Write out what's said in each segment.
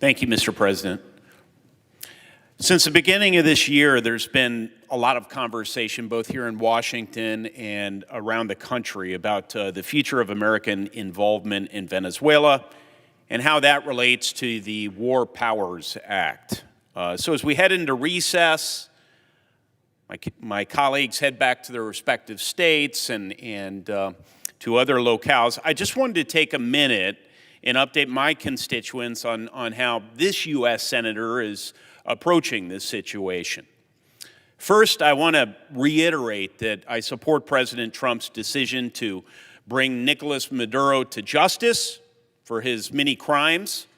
Thank you, Mr. President. Since the beginning of this year, there's been a lot of conversation, both here in Washington and around the country, about the future of American involvement in Venezuela and how that relates to the War Powers Act. So as we head into recess, my colleagues head back to their respective states and to other locales. I just wanted to take a minute and update my constituents on how this U.S. Senator is approaching this situation. First, I want to reiterate that I support President Trump's decision to bring Nicolas Maduro to justice for his many crimes.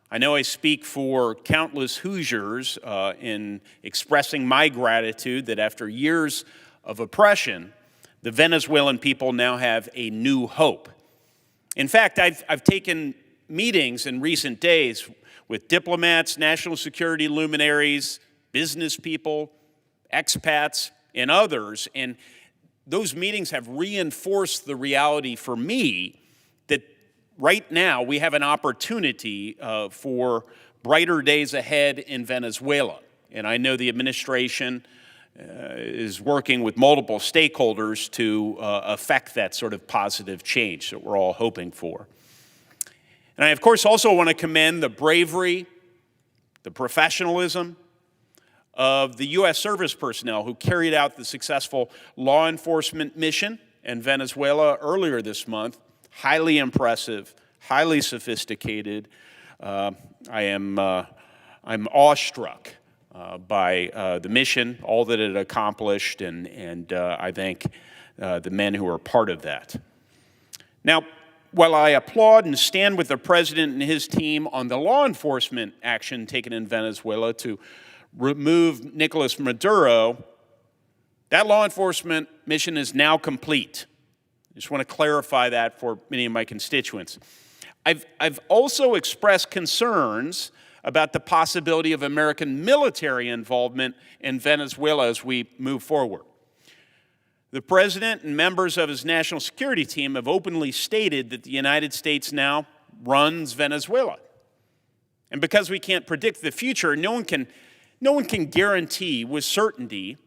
I know I speak for countless Hoosiers in expressing my gratitude that after years of oppression, the Venezuelan people now have a new hope. In fact, I've taken meetings in recent days with diplomats, national security luminaries, business people, expats, and others, and those meetings have reinforced the reality for me that right now we have an opportunity for brighter days ahead in Venezuela. And I know the administration is working with multiple stakeholders to affect that sort of positive change that we're all hoping for. And I, of course, also want to commend the bravery, the professionalism of the U.S. service personnel who carried out the successful law enforcement mission in Venezuela earlier this month. Highly impressive, highly sophisticated. I'm awestruck by the mission, all that it accomplished, and I thank the men who are part of that. Now, while I applaud and stand with the president and his team on the law enforcement action taken in Venezuela to remove Nicolas Maduro, that law enforcement mission is now complete. I just want to clarify that for many of my constituents. I've also expressed concerns about the possibility of American military involvement in Venezuela as we move forward. The president and members of his national security team have openly stated that the United States now runs Venezuela. And because we can't predict the future, no one can guarantee with certainty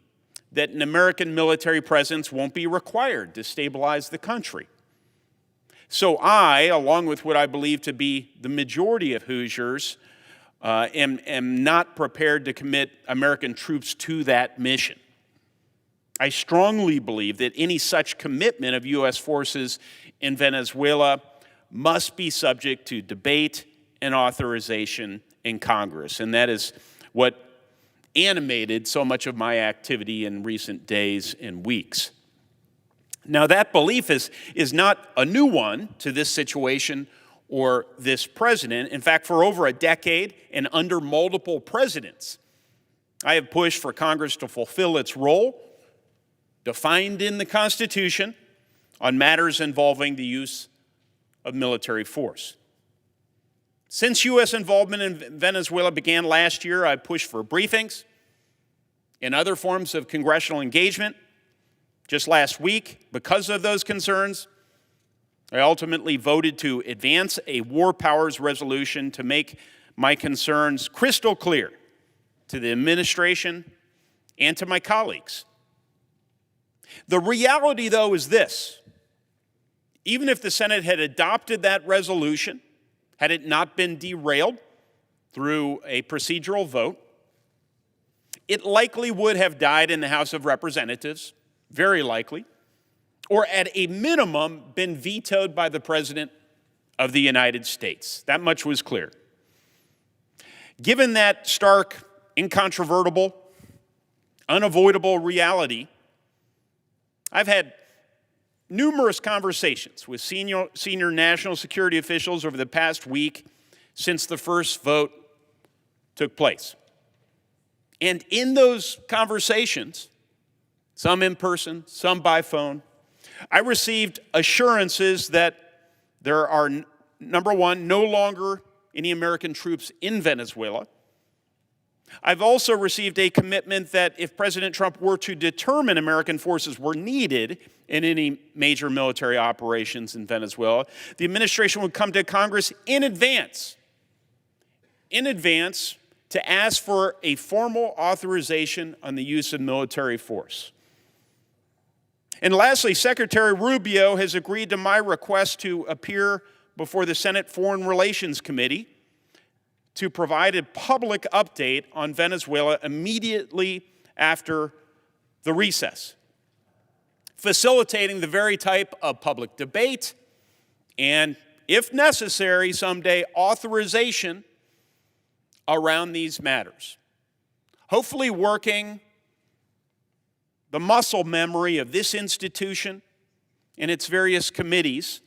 that an American military presence won't be required to stabilize the country. So I, along with what I believe to be the majority of Hoosiers, am not prepared to commit American troops to that mission. I strongly believe that any such commitment of U.S. forces in Venezuela must be subject to debate and authorization in Congress, and that is what animated so much of my activity in recent days and weeks. Now, that belief is not a new one to this situation or this president. In fact, for over a decade and under multiple presidents, I have pushed for Congress to fulfill its role defined in the Constitution on matters involving the use of military force. Since U.S. involvement in Venezuela began last year, I pushed for briefings and other forms of congressional engagement. Just last week, because of those concerns, I ultimately voted to advance a war powers resolution to make my concerns crystal clear to the administration and to my colleagues. The reality, though, is this. Even if the Senate had adopted that resolution, had it not been derailed through a procedural vote, it likely would have died in the House of Representatives, very likely, or at a minimum been vetoed by the President of the United States. That much was clear. Given that stark, incontrovertible, unavoidable reality, I've had numerous conversations with senior national security officials over the past week since the first vote took place. And in those conversations, some in person, some by phone, I received assurances that there are, number one, no longer any American troops in Venezuela. I've also received a commitment that if President Trump were to determine American forces were needed in any major military operations in Venezuela, the administration would come to Congress in advance in advance to ask for a formal authorization on the use of military force. And lastly, Secretary Rubio has agreed to my request to appear before the Senate Foreign Relations Committee to provide a public update on Venezuela immediately after the recess, facilitating the very type of public debate and, if necessary, someday authorization around these matters. Hopefully working the muscle memory of this institution and its various committees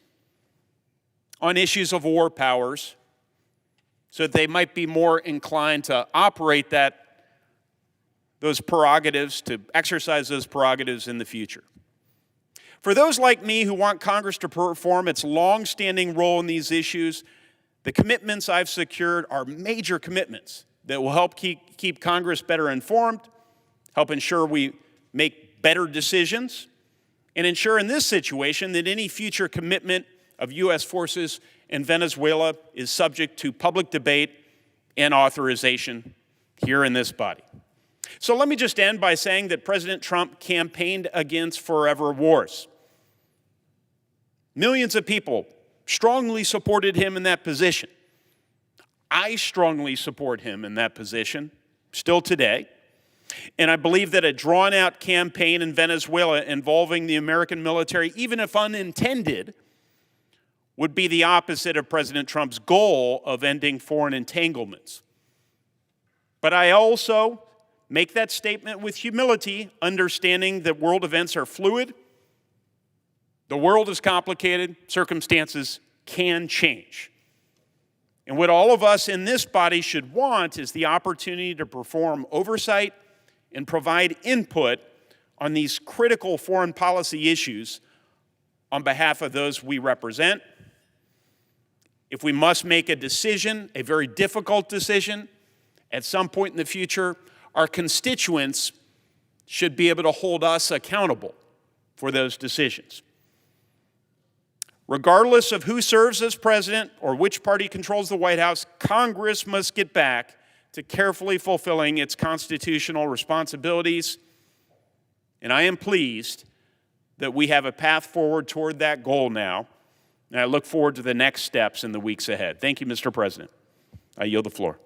on issues of war powers so that they might be more inclined to operate those prerogatives, to exercise those prerogatives in the future. For those like me who want Congress to perform its long-standing role in these issues, the commitments I've secured are major commitments that will help keep Congress better informed, help ensure we make better decisions, and ensure in this situation that any future commitment of U.S. forces in Venezuela is subject to public debate and authorization here in this body. So let me just end by saying that President Trump campaigned against forever wars. Millions of people strongly supported him in that position. I strongly support him in that position, still today. And I believe that a drawn-out campaign in Venezuela involving the American military, even if unintended, would be the opposite of President Trump's goal of ending foreign entanglements. But I also make that statement with humility, understanding that world events are fluid. The world is complicated. Circumstances can change. And what all of us in this body should want is the opportunity to perform oversight and provide input on these critical foreign policy issues on behalf of those we represent. If we must make a decision, a very difficult decision, at some point in the future, our constituents should be able to hold us accountable for those decisions. Regardless of who serves as president or which party controls the White House, Congress must get back to carefully fulfilling its constitutional responsibilities. And I am pleased that we have a path forward toward that goal now. And I look forward to the next steps in the weeks ahead. Thank you, Mr. President. I yield the floor.